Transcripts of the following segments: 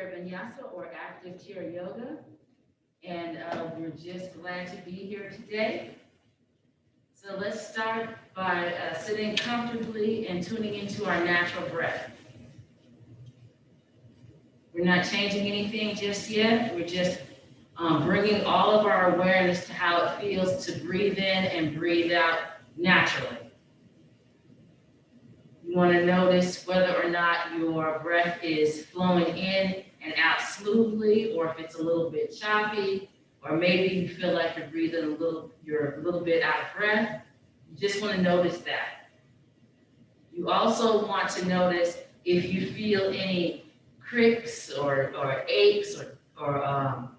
chair vinyasa or active chair yoga. And we're just glad to be here today. So let's start by sitting comfortably and tuning into our natural breath. We're not changing anything just yet. We're just bringing all of our awareness to how it feels to breathe in and breathe out naturally. You want to notice whether or not your breath is flowing in and out smoothly, or if it's a little bit choppy, or maybe you feel like you're a little bit out of breath. You just want to notice that. You also want to notice if you feel any cricks or aches or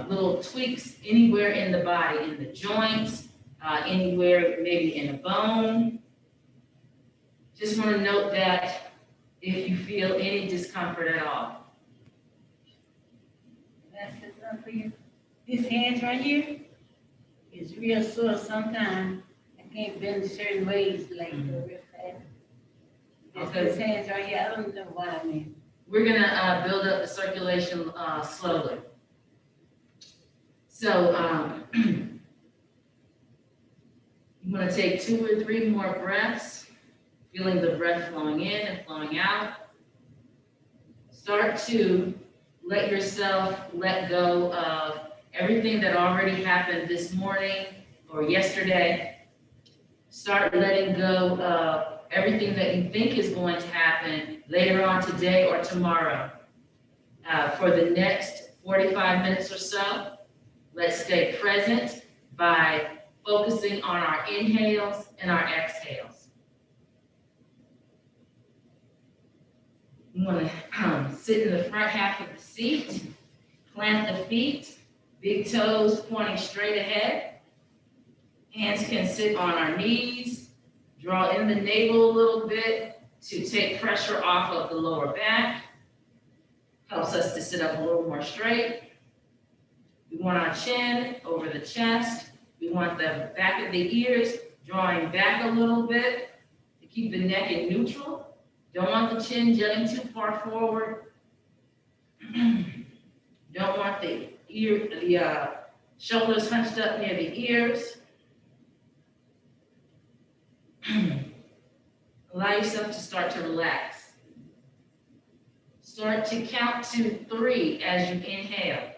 little tweaks anywhere in the body, in the joints, anywhere maybe in a bone. Just want to note that if you feel any discomfort at all. That's something for you. This hands right here is real sore sometimes. I can't bend certain ways like real fast. Okay. This hands right here, I don't know what I mean. We're gonna build up the circulation slowly. So you want to take 2 or 3 more breaths, feeling the breath flowing in and flowing out. Start to let yourself let go of everything that already happened this morning or yesterday. Start letting go of everything that you think is going to happen later on today or tomorrow. For the next 45 minutes or so, let's stay present by focusing on our inhales and our exhales. You want to sit in the front half of the seat, plant the feet, big toes pointing straight ahead. Hands can sit on our knees, draw in the navel a little bit to take pressure off of the lower back. Helps us to sit up a little more straight. We want our chin over the chest. We want the back of the ears drawing back a little bit to keep the neck in neutral. Don't want the chin jutting too far forward. Don't want the shoulders hunched up near the ears. Allow yourself to start to relax. Start to count to 3 as you inhale.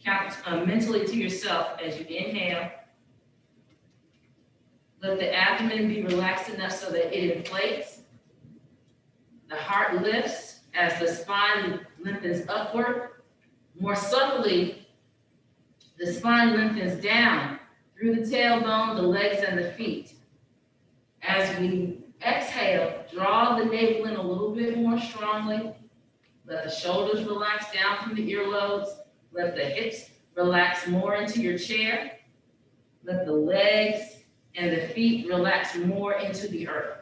Count mentally to yourself as you inhale. Let the abdomen be relaxed enough so that it inflates. The heart lifts as the spine lengthens upward. More subtly, the spine lengthens down through the tailbone, the legs, and the feet. As we exhale, draw the navel in a little bit more strongly. Let the shoulders relax down from the earlobes. Let the hips relax more into your chair. Let the legs and the feet relax more into the earth.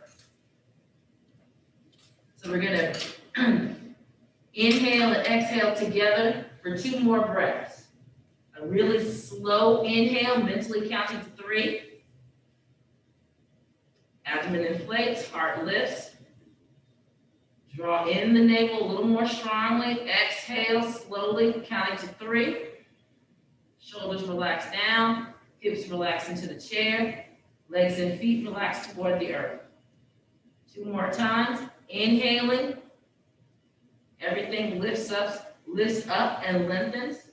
So we're gonna inhale and exhale together for 2 more breaths. A really slow inhale, mentally counting to 3. Abdomen inflates, heart lifts. Draw in the navel a little more strongly. Exhale slowly, counting to 3. Shoulders relax down, hips relax into the chair, legs and feet relax toward the earth. 2 more times. Inhaling, everything lifts up and lengthens.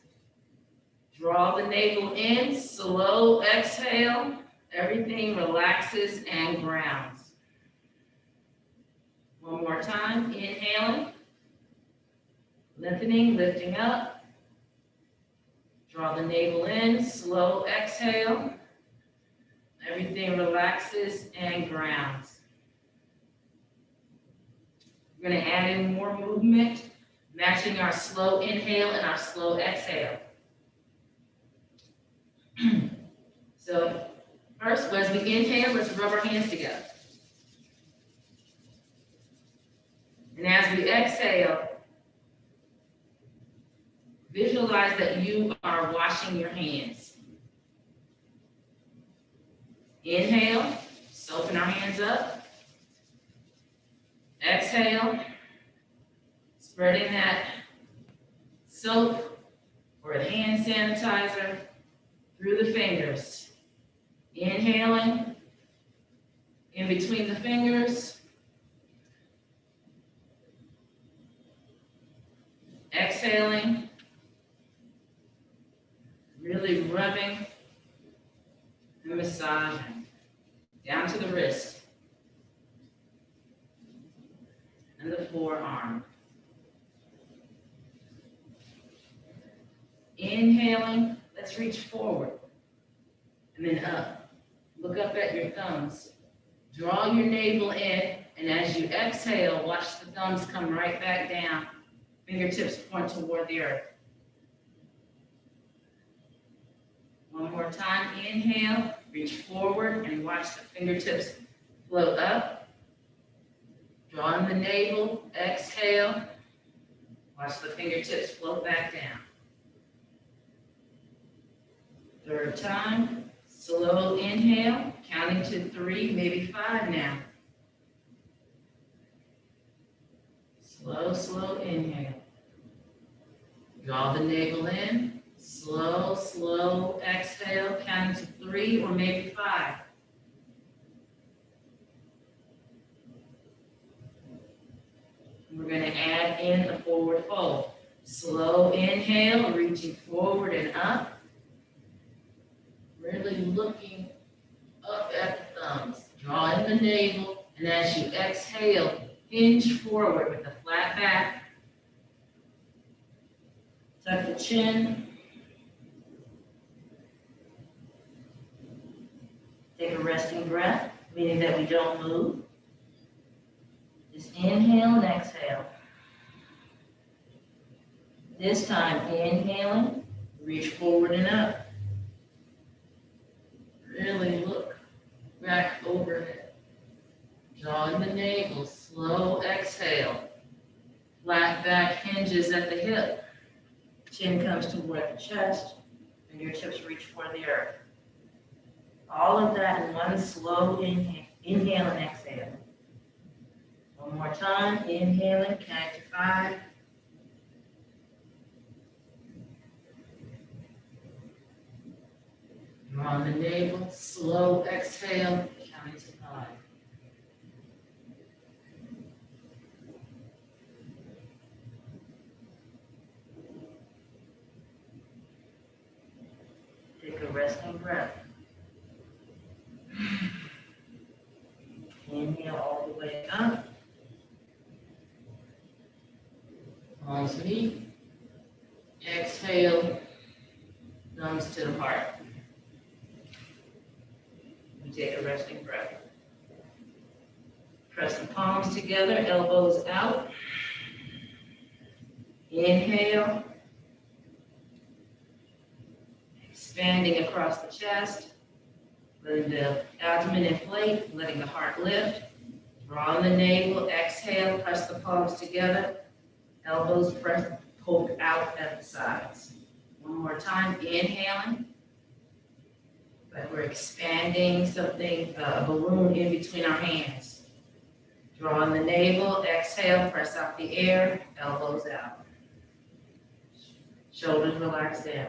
Draw the navel in, slow exhale, everything relaxes and grounds. 1 more time, inhaling, lengthening, lifting up. Draw the navel in, slow exhale, everything relaxes and grounds. We're going to add in more movement, matching our slow inhale and our slow exhale. So first, as we inhale, let's rub our hands together. And as we exhale, visualize that you are washing your hands. Inhale, soaping our hands up. Exhale, Spreading that soap or hand sanitizer through the fingers. Inhaling in between the fingers. Exhaling. Really rubbing and massaging down to the wrist and the forearm. Inhaling, let's reach forward and then up. Look up at your thumbs. Draw your navel in, and as you exhale, watch the thumbs come right back down. Fingertips point toward the earth. One more time, inhale, reach forward and watch the fingertips float up. Draw in the navel, exhale, watch the fingertips float back down. Third time, slow inhale, counting to 3, maybe 5 now. Slow inhale. Draw the navel in. Slow exhale, counting to 3 or maybe 5. We're going to add in a forward fold. Slow inhale, reaching forward and up. Really looking up at the thumbs. Draw in the navel, and as you exhale, hinge forward with a flat back. Tuck the chin. Take a resting breath, meaning that we don't move. Just inhale and exhale. This time, inhaling, reach forward and up. Really look back overhead. Draw in the navel, slow exhale. Flat back hinges at the hip. Chin comes toward the chest, and your tips reach for the earth. All of that in one slow inhale and exhale. One more time, inhaling, count to 5. Draw the navel, slow exhale, counting to 5. Take a resting breath. Inhale all the way up. Palms meet. Exhale, thumbs to the heart. We take a resting breath. Press the palms together, elbows out. Inhale. Expanding across the chest. Letting the abdomen inflate, letting the heart lift. Draw in the navel, exhale, press the palms together. Elbows press, poke out at the sides. One more time, inhaling. But we're expanding something, a balloon in between our hands. Draw in the navel, exhale, press out the air, elbows out. Shoulders relax down.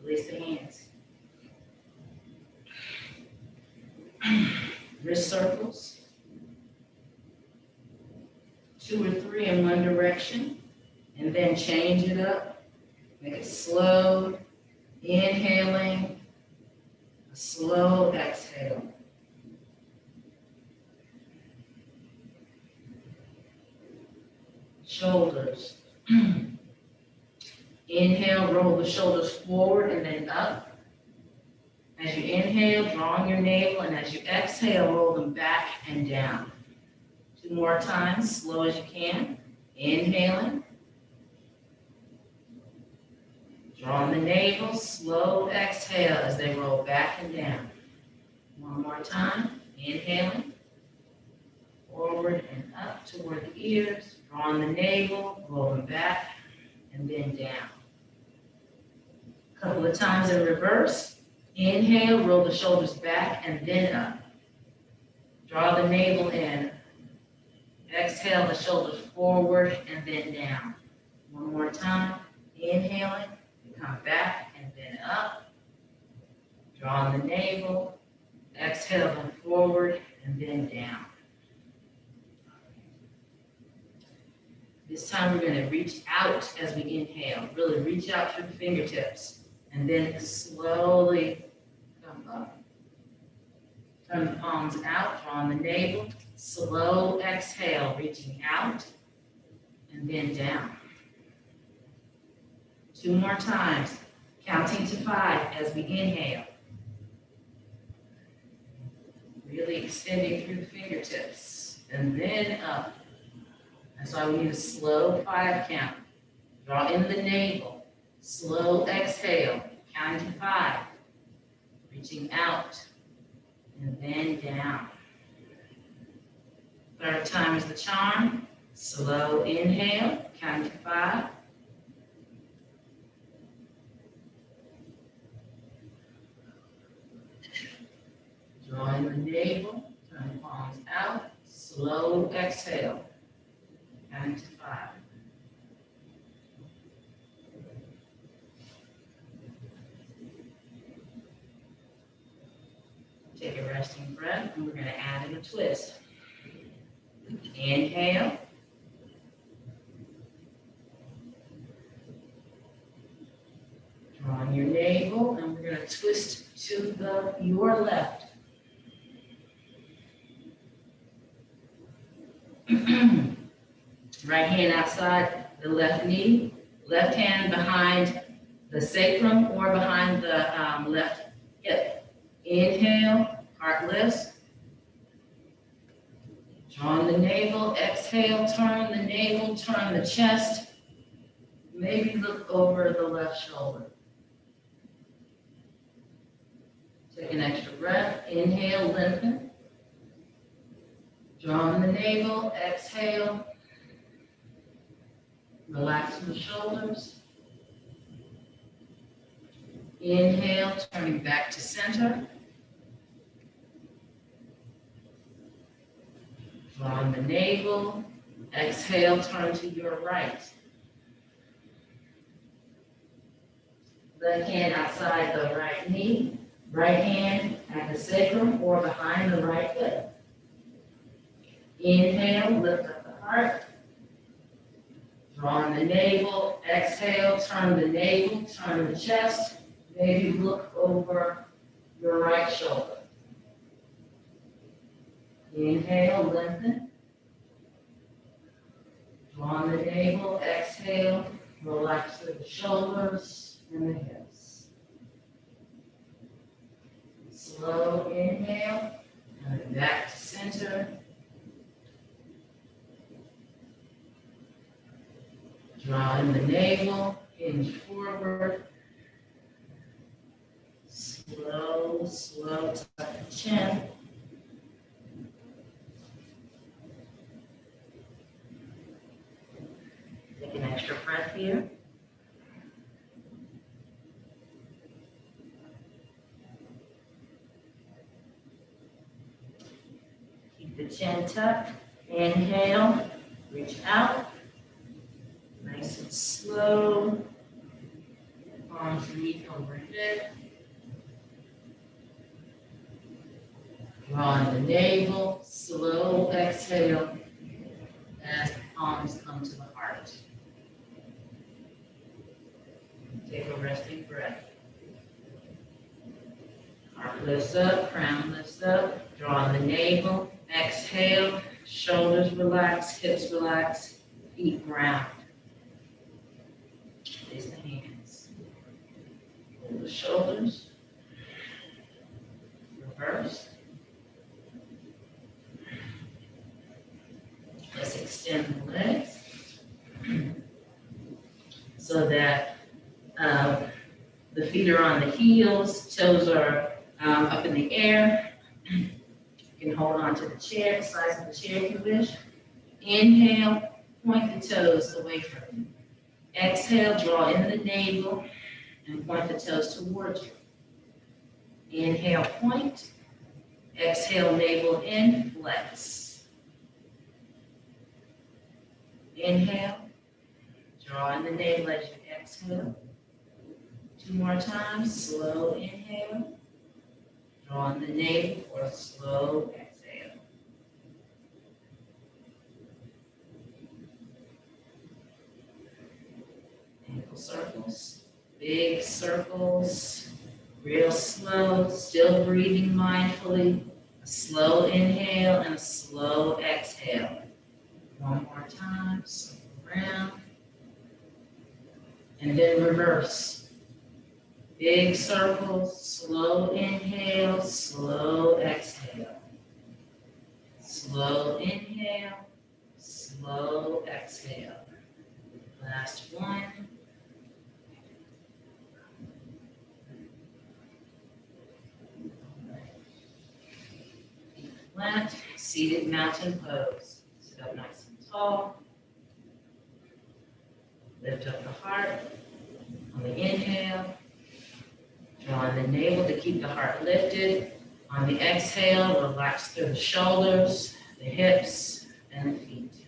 Release the hands. Wrist circles. 2 or 3 in one direction. And then change it up. Make it slow. Inhaling. A slow exhale. Shoulders. Inhale, roll the shoulders forward and then up. As you inhale, drawing your navel, and as you exhale, roll them back and down. 2 more times, slow as you can. Inhaling. Drawing the navel, slow exhale as they roll back and down. One more time, inhaling. Forward and up toward the ears. Drawing the navel, roll them back, and then down. A couple of times in reverse. Inhale, roll the shoulders back and then up. Draw the navel in. Exhale, the shoulders forward and then down. One more time, inhaling, come back and then up. Draw the navel, exhale, then forward and then down. This time we're going to reach out as we inhale. Really reach out through the fingertips. And then slowly come up. Turn the palms out, draw the navel. Slow exhale, reaching out and then down. 2 more times, counting to 5 as we inhale. Really extending through the fingertips and then up. That's why we need a slow 5 count. Draw in the navel. Slow exhale. Counting to 5. Reaching out. And then down. 3rd time is the charm. Slow inhale. Counting to 5. Draw in the navel. Turn the palms out. Slow exhale. Counting to 5. Take a resting breath, and we're going to add in a twist. Inhale. Draw in your navel, and we're going to twist to your left. Right hand outside the left knee, left hand behind the sacrum or behind the left hip. Inhale, heart lifts. Draw in the navel, exhale, turn the navel, turn the chest. Maybe look over the left shoulder. Take an extra breath. Inhale, lengthen. Draw in the navel, exhale. Relax the shoulders. Inhale, turning back to center. Draw in the navel. Exhale, turn to your right. Left hand outside the right knee. Right hand at the sacrum or behind the right hip. Inhale, lift up the heart. Draw in the navel. Exhale, turn the navel, turn the chest. Maybe look over your right shoulder. Inhale, lengthen. Draw in the navel, exhale, relax through the shoulders and the hips. Slow inhale, and back to center. Draw in the navel, hinge forward. Slow, tuck the chin. Take an extra breath here. Keep the chin tucked. Inhale, reach out. Nice and slow. Palms meet overhead. Draw in the navel, slow exhale as the palms come to the heart. Take a resting breath. Heart lifts up, crown lifts up. Draw in the navel, exhale, shoulders relax, hips relax, feet ground. Place the hands. Hold the shoulders. Reverse. Let's extend the legs so that the feet are on the heels, toes are up in the air. You can hold on to the chair, the sides of the chair if you wish. Inhale, point the toes away from you. Exhale, draw in the navel and point the toes towards you. Inhale, point. Exhale, navel in, flex. Inhale. Draw in the navel as you exhale. 2 more times. Slow inhale. Draw in the navel for a slow exhale. Ankle circles. Big circles. Real slow. Still breathing mindfully. A slow inhale and a slow exhale. 1 more time. Circle around. And then reverse. Big circles, slow inhale, slow exhale. Slow inhale, slow exhale. Last one. Feet flat, seated mountain pose. Sit up nice and tall. Lift up the heart on the inhale. Draw in the navel to keep the heart lifted. On the exhale, relax through the shoulders, the hips, and the feet.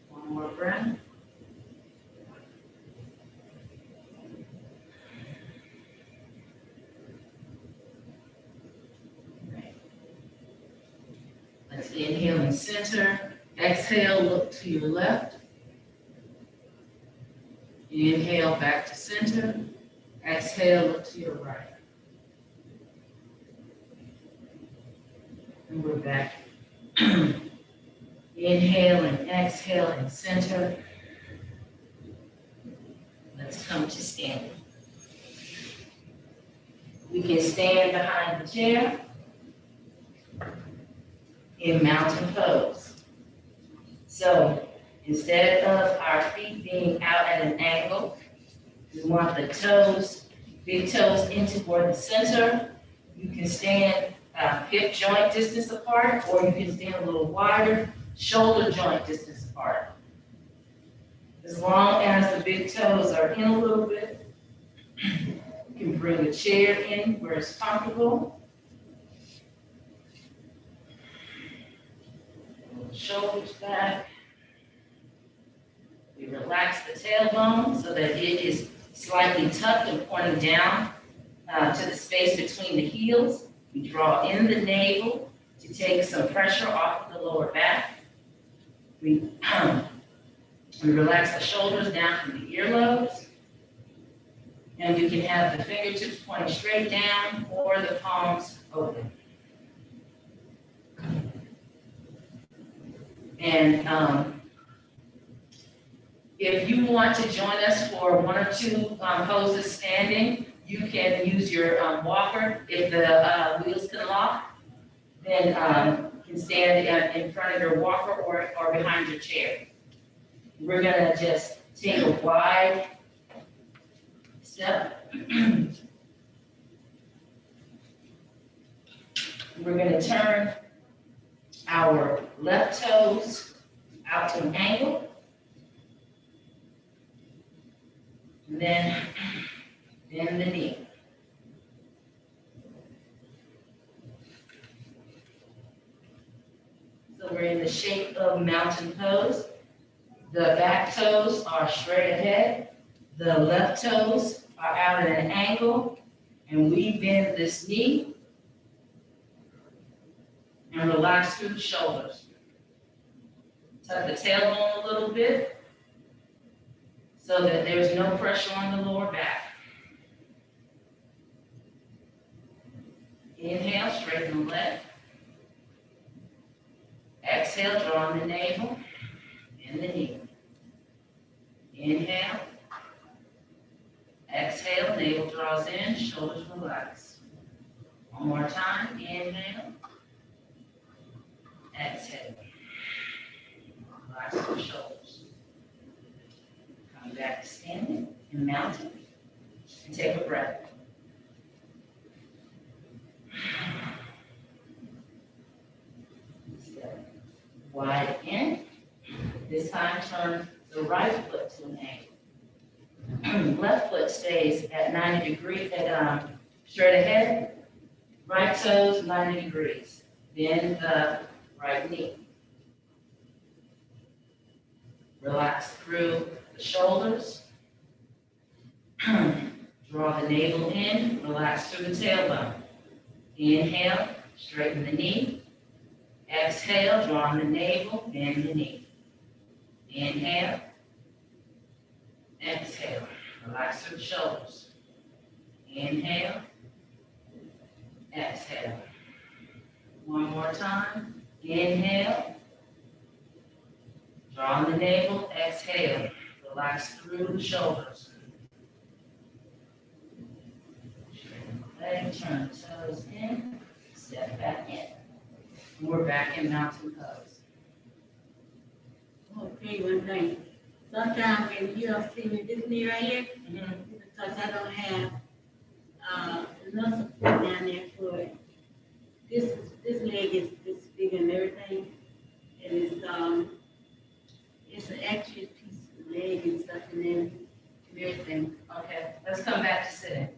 One more breath. Let's inhale and center. Exhale, look to your left. Inhale, back to center. Exhale, look to your right. And we're back. Inhale and exhale and center. Let's come to standing. We can stand behind the chair in mountain pose. So instead of our feet being out at an angle, we want the toes, big toes into toward the center. You can stand hip joint distance apart, or you can stand a little wider, shoulder joint distance apart. As long as the big toes are in a little bit, you can bring the chair in where it's comfortable. Shoulders back. We relax the tailbone so that it is slightly tucked and pointing down to the space between the heels. We draw in the navel to take some pressure off of the lower back. We relax the shoulders down from the earlobes. And we can have the fingertips pointing straight down or the palms open. And if you want to join us for 1 or 2 poses standing, you can use your walker. If the wheels can lock, then you can stand in front of your walker or behind your chair. We're gonna just take a wide step. We're gonna turn our left toes out to an angle. And then bend the knee. So we're in the shape of mountain pose. The back toes are straight ahead. The left toes are out at an angle. And we bend this knee and relax through the shoulders. Tuck the tailbone a little bit so that there's no pressure on the lower back. Inhale, straighten the leg. Exhale, draw in the navel and the knee. Inhale. Exhale, navel draws in, shoulders relax. One more time, inhale. Exhale. Relax the shoulders. Come back to standing and mountain. And take a breath. Step wide in. This time turn the right foot to an angle. Left foot stays at 90 degrees, straight ahead. Right toes 90 degrees. Bend the right knee. Relax through the shoulders. Draw the navel in, relax through the tailbone. Inhale, straighten the knee. Exhale, draw in the navel, bend the knee. Inhale. Exhale, relax through the shoulders. Inhale. Exhale. One more time. Inhale. Draw in the navel, exhale. Relax through the shoulders. Straighten the leg, turn the toes in, step back in. We're back in mountain pose. Okay, one thing. Sometimes when you don't see me this knee right here, Mhm. because I don't have enough support down there for it. This leg is this big and everything. It's an extra piece of leg and stuff and then everything. Okay, let's come back to sitting.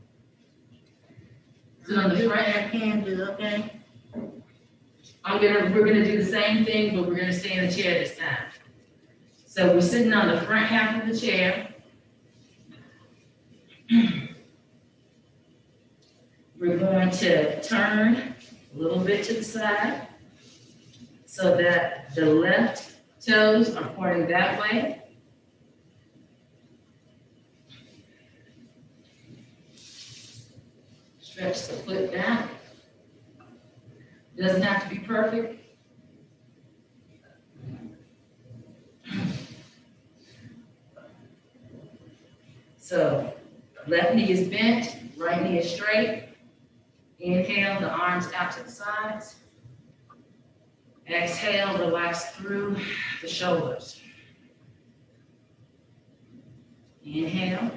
So So on the do what front, I can do, okay? we're gonna do the same thing, but we're gonna stay in the chair this time. So we're sitting on the front half of the chair. We're going to turn a little bit to the side so that the left toes are pointing that way. Stretch the foot back. Doesn't have to be perfect. So left knee is bent, right knee is straight. Inhale, the arms out to the sides. Exhale, relax through the shoulders. Inhale,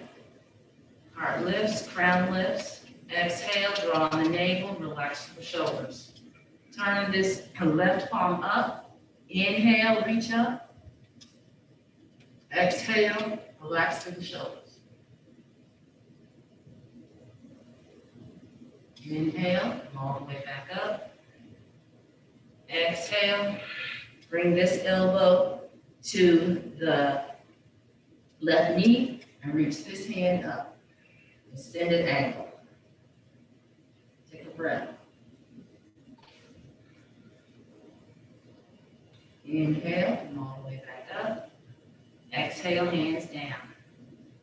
heart lifts, crown lifts. Exhale, draw on the navel, relax through the shoulders. Turn this left palm up. Inhale, reach up. Exhale, relax through the shoulders. Inhale, come all the way back up. Exhale, bring this elbow to the left knee and reach this hand up. Extended ankle. Take a breath. Inhale, come all the way back up. Exhale, hands down.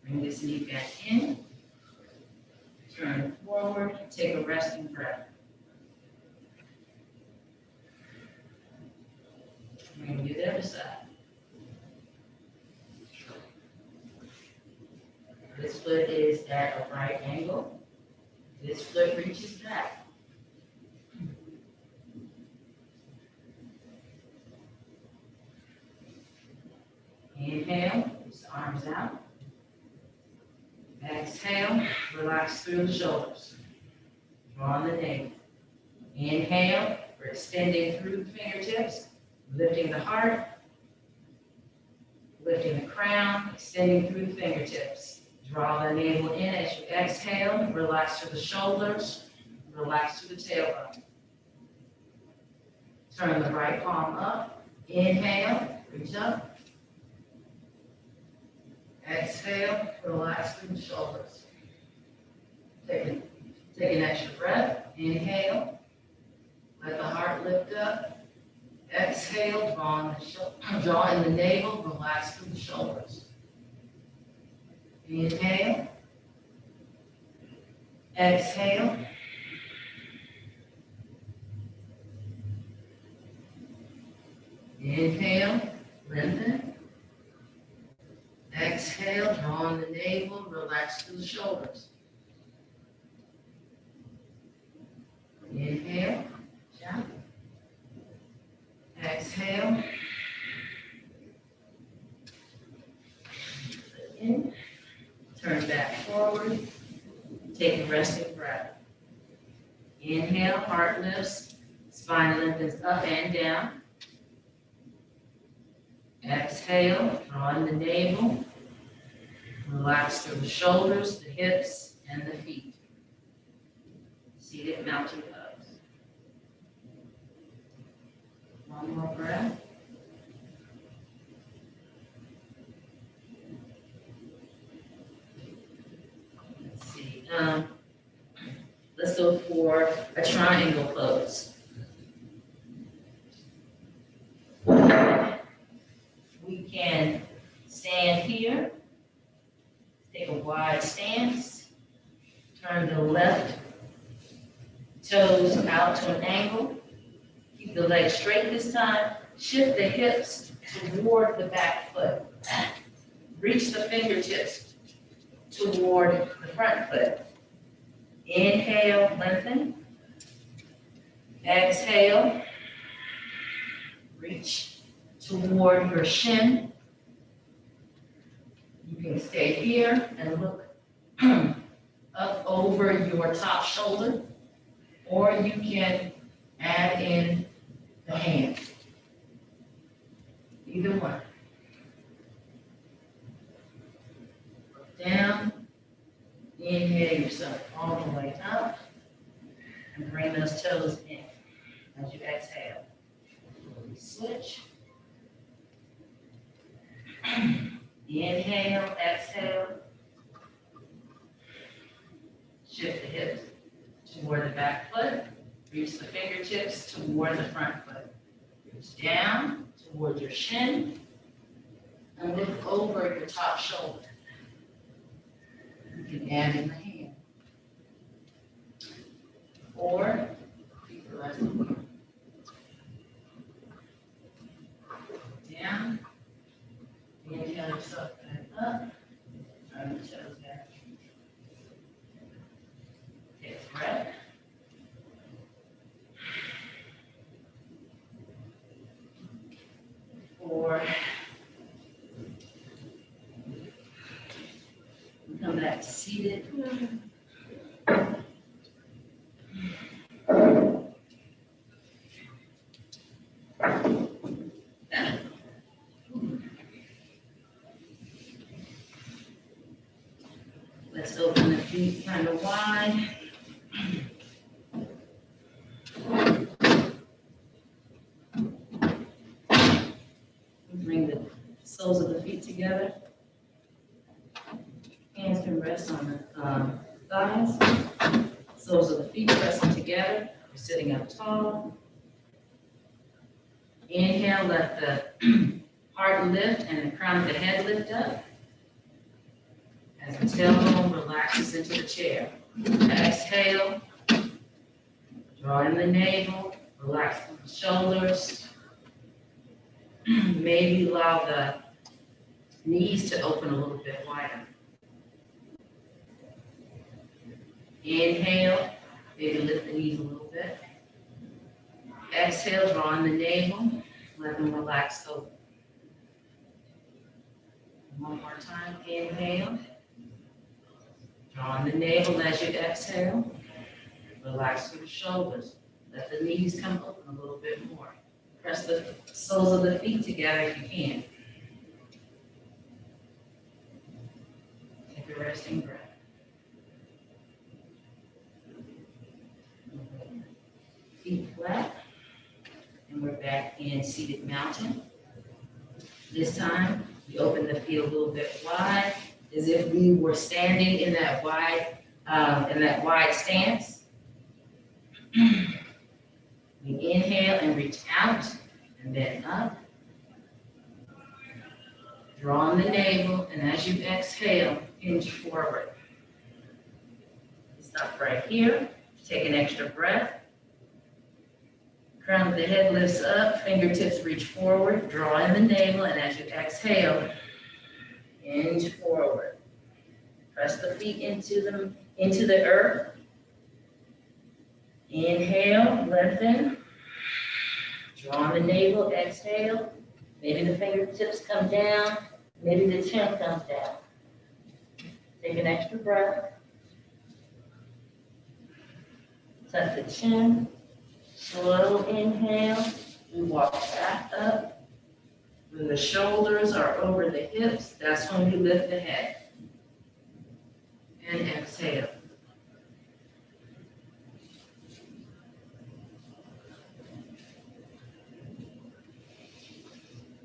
Bring this knee back in. Turn forward, take a resting breath. We're going to do the other side. This foot is at a right angle. This foot reaches back. Inhale, reach the arms out. Exhale, relax through the shoulders. Draw on the navel. Inhale, we're extending through the fingertips, lifting the heart, lifting the crown, extending through the fingertips. Draw the navel in as you exhale, relax through the shoulders, relax through the tailbone. Turn the right palm up. Inhale, reach up. Exhale, relax through the shoulders. Take an extra breath. Inhale, let the heart lift up. Exhale, draw in the navel, relax through the shoulders. Inhale. Exhale. Inhale, lengthen. Exhale, draw on the navel, relax through the shoulders. Inhale, jump. Exhale. In. Turn back forward. Take a resting breath. Inhale, heart lifts, spine lengthens up and down. Exhale, draw in the navel. Relax through the shoulders, the hips, and the feet. Seated mountain pose. One more breath. let's go for a triangle pose. We can stand here, take a wide stance, turn the left toes out to an angle, keep the legs straight this time, shift the hips toward the back foot, reach the fingertips toward the front foot. Inhale, lengthen. Exhale, reach toward your shin. You can stay here and look up over your top shoulder, or you can add in the hand. Either one. Down. Inhale yourself all the way up and bring those toes in as you exhale. Switch. Inhale, exhale. Shift the hips toward the back foot. Reach the fingertips toward the front foot. Reach down toward your shin and look over your top shoulder. You can add in the hand. Or keep the rest of them. Down. Inhale yourself back up. Turn the toes back. Take a breath. Or come back to seated. Let's open the feet kind of wide. Bring the soles of the feet together. Hands can rest on the thighs. Soles of the feet resting together. We're sitting up tall. Inhale, let the heart lift and the crown of the head lift up. As the tailbone relaxes into the chair. Exhale. Draw in the navel. Relax the shoulders. Maybe allow the knees to open a little bit wider. Inhale, maybe lift the knees a little bit. Exhale, draw in the navel, let them relax open. One more time, inhale. Draw in the navel as you exhale. Relax through the shoulders. Let the knees come open a little bit more. Press the soles of the feet together if you can. Take a resting breath. Feet flat. And we're back in seated mountain. This time, we open the feet a little bit wide, as if we were standing in that wide stance. We inhale and reach out and then up. Draw in the navel, and as you exhale, hinge forward. Stop right here. Take an extra breath. Crown of the head lifts up, fingertips reach forward, draw in the navel, and as you exhale, hinge forward. Press the feet into the earth. Inhale, lengthen. Draw in the navel, exhale. Maybe the fingertips come down, maybe the chin comes down. Take an extra breath. Tuck the chin. Slow inhale, we walk back up. When the shoulders are over the hips, that's when we lift the head. And exhale.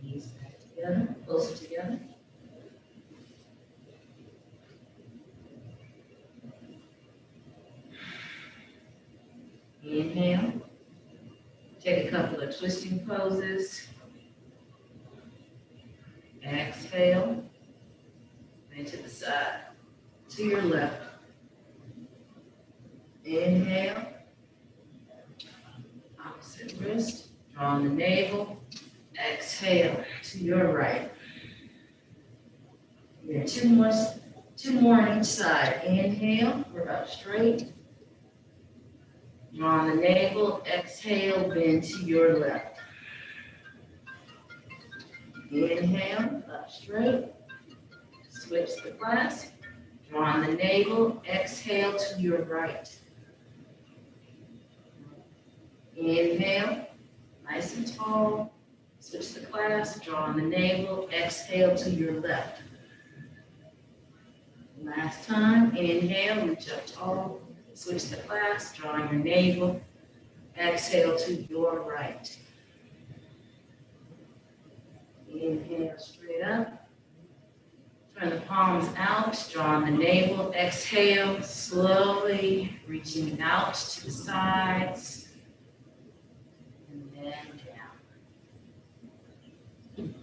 Knees back together, closer together. the twisting poses. Exhale, and to the side, to your left. Inhale, opposite wrist, draw on the navel. Exhale to your right. We have two more on each side. Inhale, we're up straight. Draw on the navel. Exhale, bend to your left. Inhale, up straight. Switch the clasp. Draw on the navel. Exhale to your right. Inhale, nice and tall. Switch the clasp. Draw on the navel. Exhale to your left. Last time. Inhale, reach up tall. Switch the clasp. Draw on your navel. Exhale to your right. Inhale, straight up. Turn the palms out, draw on the navel, exhale, slowly reaching out to the sides, and then down.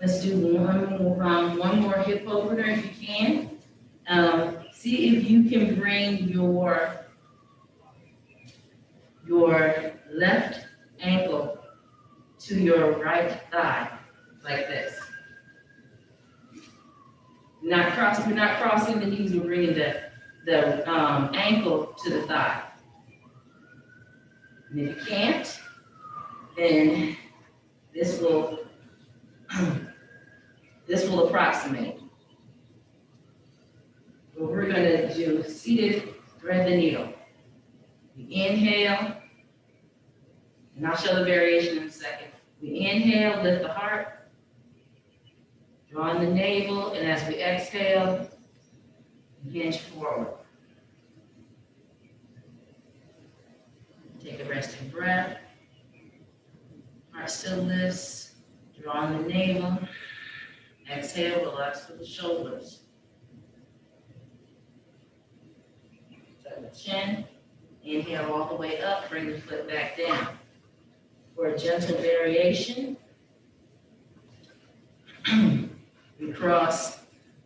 Let's do one more hip opener if you can. See if you can bring your left ankle to your right thigh, like this. We're not crossing the knees, we're bringing the ankle to the thigh. And if you can't, then this will approximate. What we're gonna do, seated, thread the needle. We inhale, and I'll show the variation in a second. We inhale, lift the heart, draw in the navel, and as we exhale, hinge forward. Take a resting breath. Heart still lifts, draw in the navel, exhale, relax with the shoulders. Tuck the chin. Inhale all the way up, bring the foot back down. For a gentle variation, we cross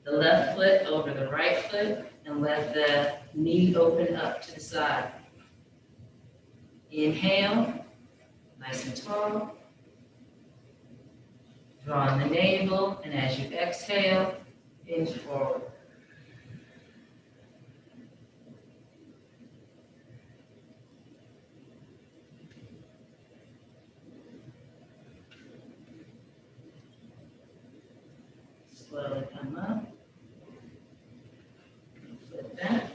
the left foot over the right foot and let the knee open up to the side. Inhale, nice and tall. Draw in the navel, and as you exhale, hinge forward. Slowly come up, flip back,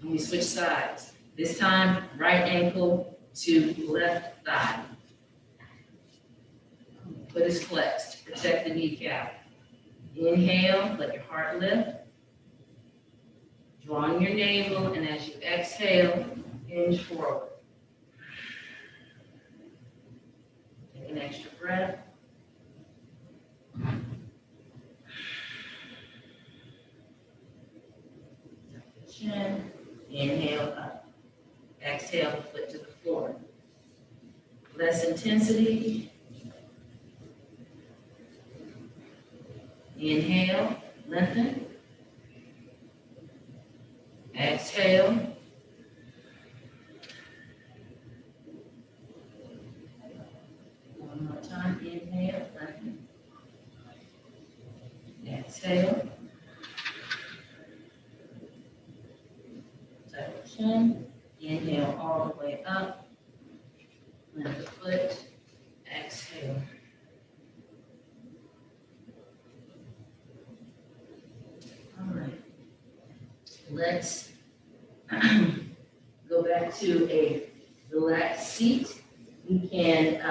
and we switch sides. This time, right ankle to left thigh. Foot is flexed, protect the kneecap. Inhale, let your heart lift. Draw in your navel, and as you exhale, hinge forward. Take an extra breath. Chin, inhale up. Exhale, the foot to the floor. Less intensity. Inhale, lengthen. Exhale. One more time, inhale, lengthen. Exhale. Chin, inhale all the way up, lift the foot, exhale. All right, let's go back to a relaxed seat. You can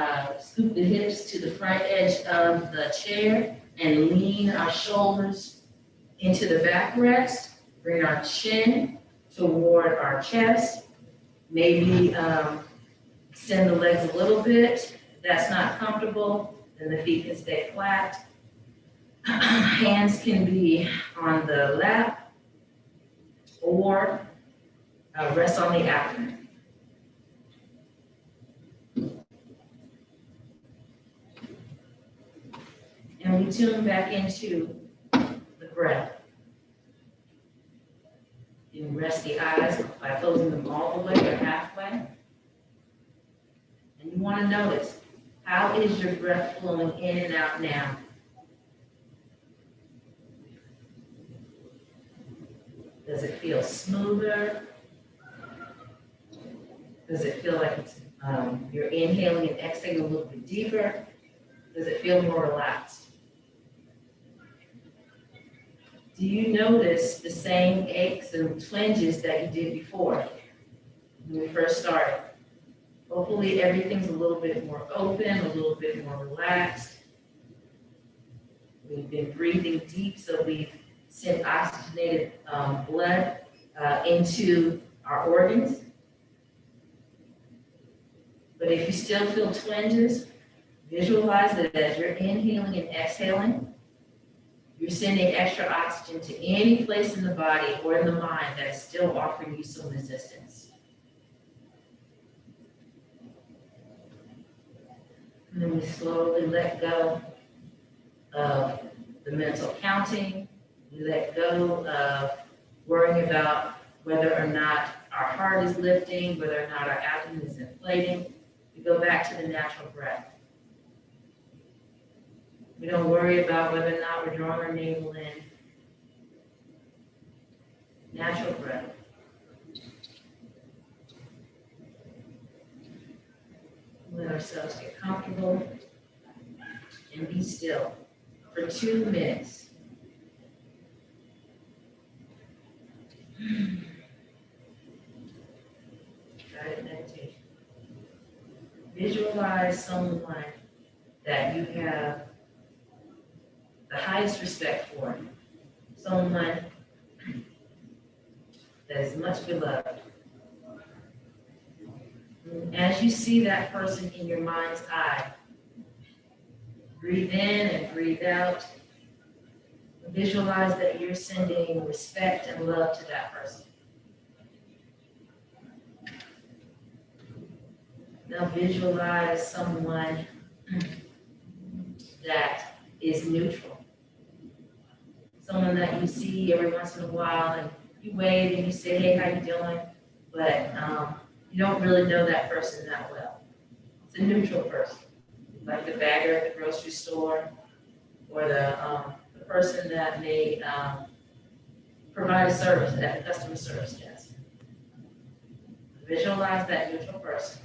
scoop the hips to the front edge of the chair and lean our shoulders into the backrest, bring our chin toward our chest, maybe extend the legs a little bit. If that's not comfortable, then the feet can stay flat. Hands can be on the lap or rest on the abdomen. And we tune back into the breath. You can rest the eyes by closing them all the way or halfway. And you want to notice, how is your breath flowing in and out now? Does it feel smoother? Does it feel like it's, you're inhaling and exhaling a little bit deeper? Does it feel more relaxed? Do you notice the same aches and twinges that you did before when we first started? Hopefully everything's a little bit more open, a little bit more relaxed. We've been breathing deep, so we've sent oxygenated blood into our organs. But if you still feel twinges, visualize that as you're inhaling and exhaling, you're sending extra oxygen to any place in the body or in the mind that is still offering you some resistance. And then we slowly let go of the mental counting. We let go of worrying about whether or not our heart is lifting, whether or not our abdomen is inflating. We go back to the natural breath. We don't worry about whether or not we're drawing our navel in. Natural breath. Let ourselves get comfortable and be still for 2 minutes. Guided meditation. Visualize someone that you have the highest respect for, someone that is much beloved. As you see that person in your mind's eye, breathe in and breathe out. Visualize that you're sending respect and love to that person. Now visualize someone that is neutral. Someone that you see every once in a while and you wave and you say, hey, how you doing? But you don't really know that person that well. It's a neutral person, like the bagger at the grocery store or the person that may provide a service at the customer service desk. Visualize that neutral person.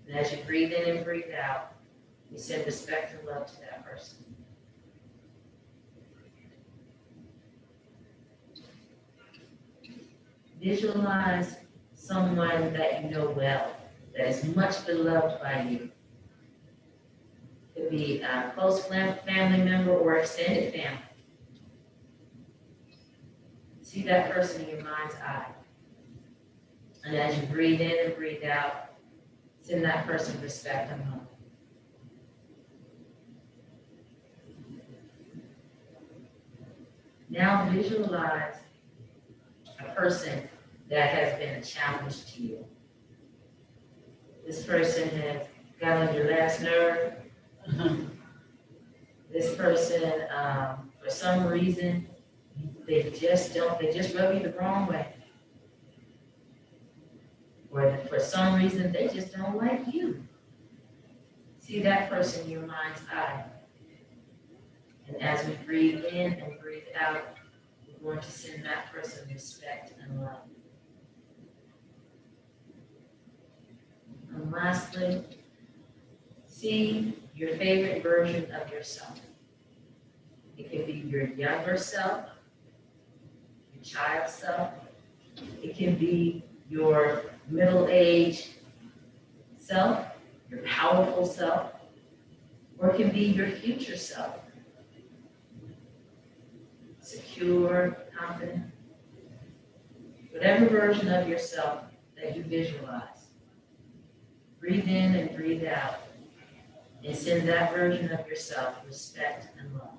And as you breathe in and breathe out, you send respect and love to that person. Visualize someone that you know well, that is much beloved by you. It could be a close family member or extended family. See that person in your mind's eye. And as you breathe in and breathe out, send that person respect and love. Now visualize a person that has been a challenge to you. This person has got on your last nerve. This person, for some reason, they just rub you the wrong way. Or for some reason, they just don't like you. See that person in your mind's eye. And as we breathe in and breathe out, we're going to send that person respect and love. And lastly, see your favorite version of yourself. It could be your younger self, your child self. It can be your middle-aged self, your powerful self, or it can be your future self. Secure, confident. Whatever version of yourself that you visualize. Breathe in and breathe out. And send that version of yourself respect and love.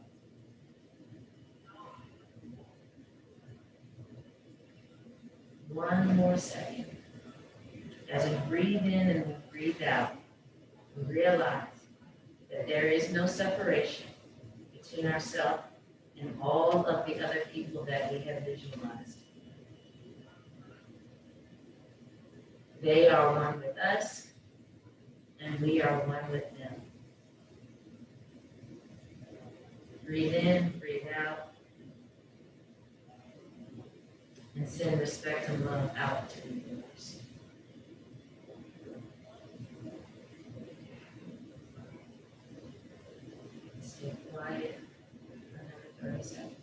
One more second. As we breathe in and we breathe out, we realize that there is no separation between ourselves and all of the other people that we have visualized. They are one with us, and we are one with them. Breathe in, breathe out, and send respect and love out to the universe. Stay quiet for another 30 seconds.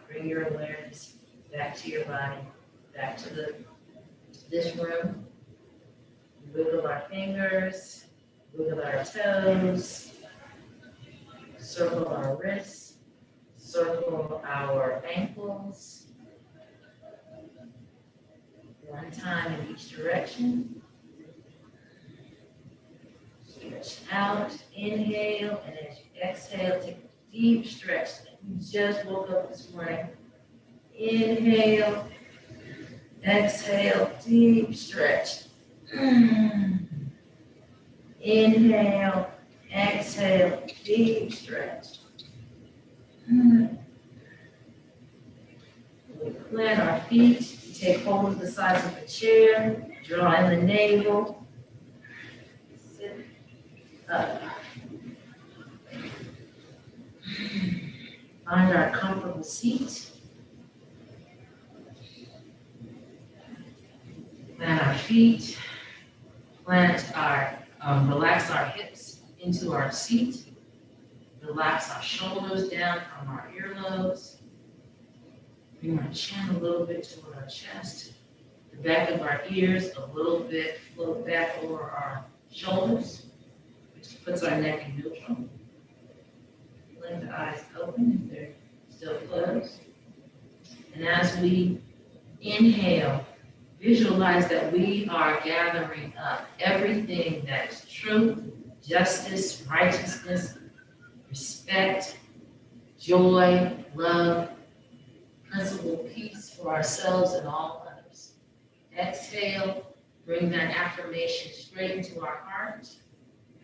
Bring your awareness back to your body, back to this room. Wiggle our fingers, wiggle our toes, circle our wrists, circle our ankles. One time in each direction. Stretch out, inhale, and as you exhale, take a deep stretch. You just woke up this morning. Inhale, exhale, deep stretch. Inhale, exhale, deep stretch. We plant our feet, take hold of the sides of the chair, draw in the navel, sit up. Find our comfortable seat. Plant our feet, relax our hips into our seat, relax our shoulders down from our earlobes, bring our chin a little bit toward our chest, the back of our ears a little bit float back over our shoulders, which puts our neck in neutral. Let the eyes open if they're still closed. And as we inhale, visualize that we are gathering up everything that is truth, justice, righteousness, respect, joy, love, principle, peace for ourselves and all others. Exhale, bring that affirmation straight into our heart.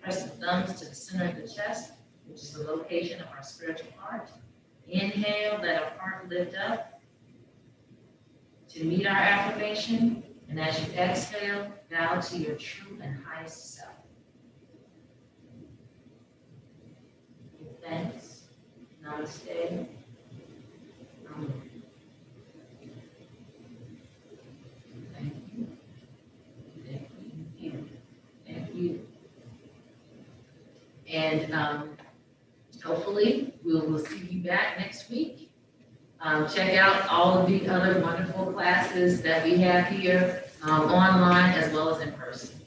Press the thumbs to the center of the chest, which is the location of our spiritual heart. Inhale, let our heart lift up to meet our affirmation. And as you exhale, bow to your true and highest self. Give thanks. Namaste. Amen. Thank you. Thank you. Thank you. And hopefully we will see you back next week. Check out all of the other wonderful classes that we have here online as well as in person.